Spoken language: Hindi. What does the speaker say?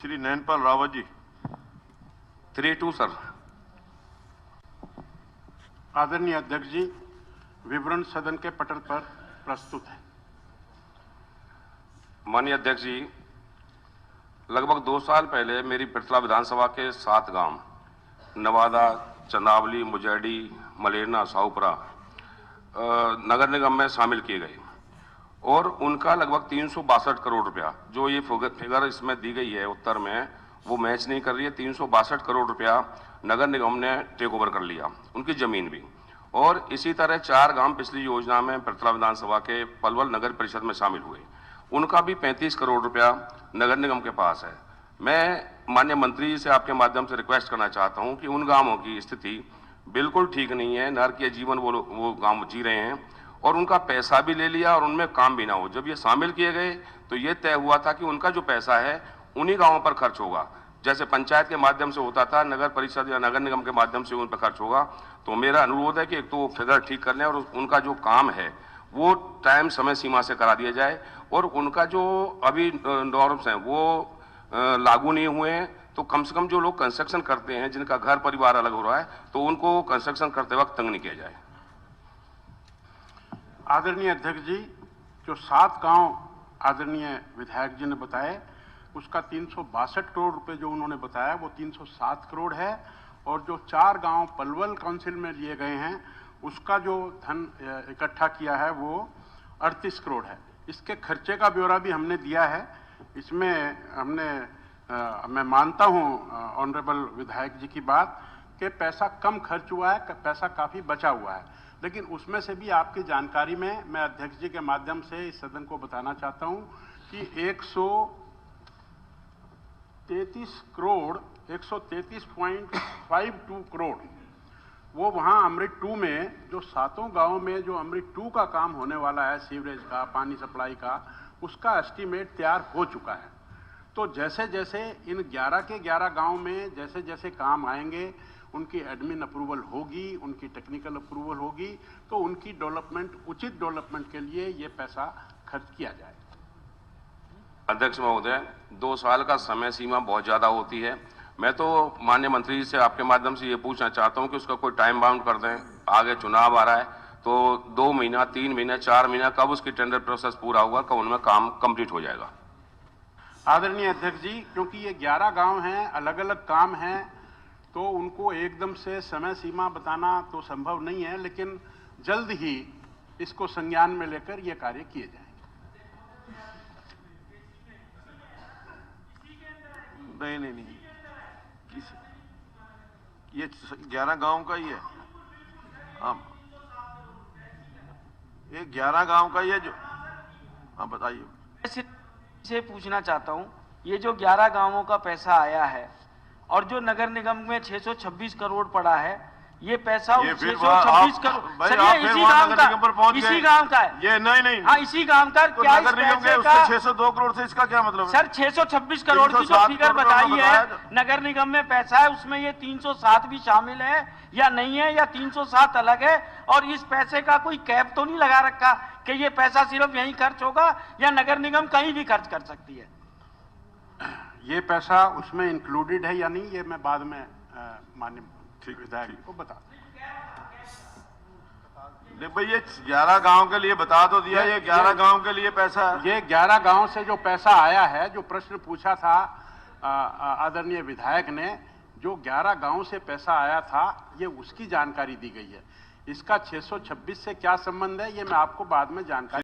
श्री नैनपाल रावत जी। 3-2 सर। आदरणीय अध्यक्ष जी, विवरण सदन के पटल पर प्रस्तुत है। माननीय अध्यक्ष जी, लगभग 2 साल पहले मेरी पृथला विधानसभा के 7 गांव नवादा, चंदावली, मुजैडी, मलेरना, साहुपुरा नगर निगम में शामिल किए गए और उनका लगभग 362 करोड़ रुपया, जो ये फिगर इसमें दी गई है उत्तर में, वो मैच नहीं कर रही है। 362 करोड़ रुपया नगर निगम ने टेक ओवर कर लिया, उनकी जमीन भी। और इसी तरह 4 गांव पिछली योजना में पृथला विधानसभा के पलवल नगर परिषद में शामिल हुए, उनका भी 35 करोड़ रुपया नगर निगम के पास है। मैं माननीय मंत्री जी से आपके माध्यम से रिक्वेस्ट करना चाहता हूं कि उन गांवों की स्थिति बिल्कुल ठीक नहीं है, नरकीय जीवन वो गांव जी रहे हैं और उनका पैसा भी ले लिया और उनमें काम भी ना हो। जब ये शामिल किए गए तो ये तय हुआ था कि उनका जो पैसा है उन्हीं गांवों पर खर्च होगा, जैसे पंचायत के माध्यम से होता था, नगर परिषद या नगर निगम के माध्यम से उन पर खर्च होगा। तो मेरा अनुरोध है कि एक तो वो फिगर ठीक कर लें और उनका जो काम है वो टाइम समय सीमा से करा दिया जाए और उनका जो अभी नॉर्म्स हैं वो लागू नहीं हुए हैं, तो कम से कम जो लोग कंस्ट्रक्शन करते हैं, जिनका घर परिवार अलग हो रहा है, तो उनको कंस्ट्रक्शन करते वक्त तंग नहीं किया जाए। आदरणीय अध्यक्ष जी, जो 7 गांव आदरणीय विधायक जी ने बताए, उसका 362 करोड़ रुपए जो उन्होंने बताया वो 307 करोड़ है और जो 4 गांव पलवल काउंसिल में लिए गए हैं उसका जो धन इकट्ठा किया है वो 38 करोड़ है। इसके खर्चे का ब्यौरा भी हमने दिया है। इसमें मैं मानता हूं ऑनरेबल विधायक जी की बात कि पैसा कम खर्च हुआ है, पैसा काफी बचा हुआ है, लेकिन उसमें से भी आपकी जानकारी में मैं अध्यक्ष जी के माध्यम से इस सदन को बताना चाहता हूं कि 133.52 करोड़ वो वहां अमृत 2 में, जो 7 गांवों में जो अमृत 2 का काम होने वाला है, सीवरेज का, पानी सप्लाई का, उसका एस्टीमेट तैयार हो चुका है। तो जैसे जैसे इन 11 के 11 गांव में जैसे जैसे काम आएंगे, उनकी एडमिन अप्रूवल होगी, उनकी टेक्निकल अप्रूवल होगी, तो उनकी डेवलपमेंट, उचित डेवलपमेंट के लिए ये पैसा खर्च किया जाए। अध्यक्ष महोदय, 2 साल का समय सीमा बहुत ज्यादा होती है। मैं तो माननीय मंत्री जी से आपके माध्यम से ये पूछना चाहता हूं कि उसका कोई टाइम बाउंड कर दें। आगे चुनाव आ रहा है तो 2 महीना, 3 महीना, 4 महीना, कब उसकी टेंडर प्रोसेस पूरा हुआ, कब उनमें काम कंप्लीट हो जाएगा? आदरणीय अध्यक्ष जी, क्योंकि ये 11 गांव हैं, अलग अलग काम हैं, तो उनको एकदम से समय सीमा बताना तो संभव नहीं है, लेकिन जल्द ही इसको संज्ञान में लेकर ये कार्य किए जाएंगे। नहीं, ये 11 गांव का ही है। हाँ, ये 11 गांव का ही है जो। हाँ, बताइए। से पूछना चाहता हूं, ये जो 11 गांवों का पैसा आया है और जो नगर निगम में 626 करोड़ पड़ा है, ये पैसा 626 करोड़ सर, ये इसी गांव का है। ये नहीं, हाँ, इसी गांव का। तो क्या नगर निगम के उससे 602 करोड़ से इसका क्या मतलब है? सर, 626 करोड़ की जो फिगर बताई है नगर निगम में पैसा है, उसमें ये 307 भी शामिल है या नहीं है, या 307 अलग है? और इस पैसे का कोई कैप तो नहीं लगा रखा कि ये पैसा सिर्फ यहीं खर्च होगा या नगर निगम कहीं भी खर्च कर सकती है? ये पैसा उसमें इंक्लूडेड है या नहीं, ये मैं बाद में माननीय विधायक को बता। नहीं भाई, ये 11 गांव के लिए बता तो दिया, ये 11 गांव के लिए पैसा है। ये 11 गांव से जो पैसा आया है, जो प्रश्न पूछा था आदरणीय विधायक ने, जो 11 गांव से पैसा आया था, ये उसकी जानकारी दी गई है। इसका 626 से क्या संबंध है, ये मैं आपको बाद में जानकारी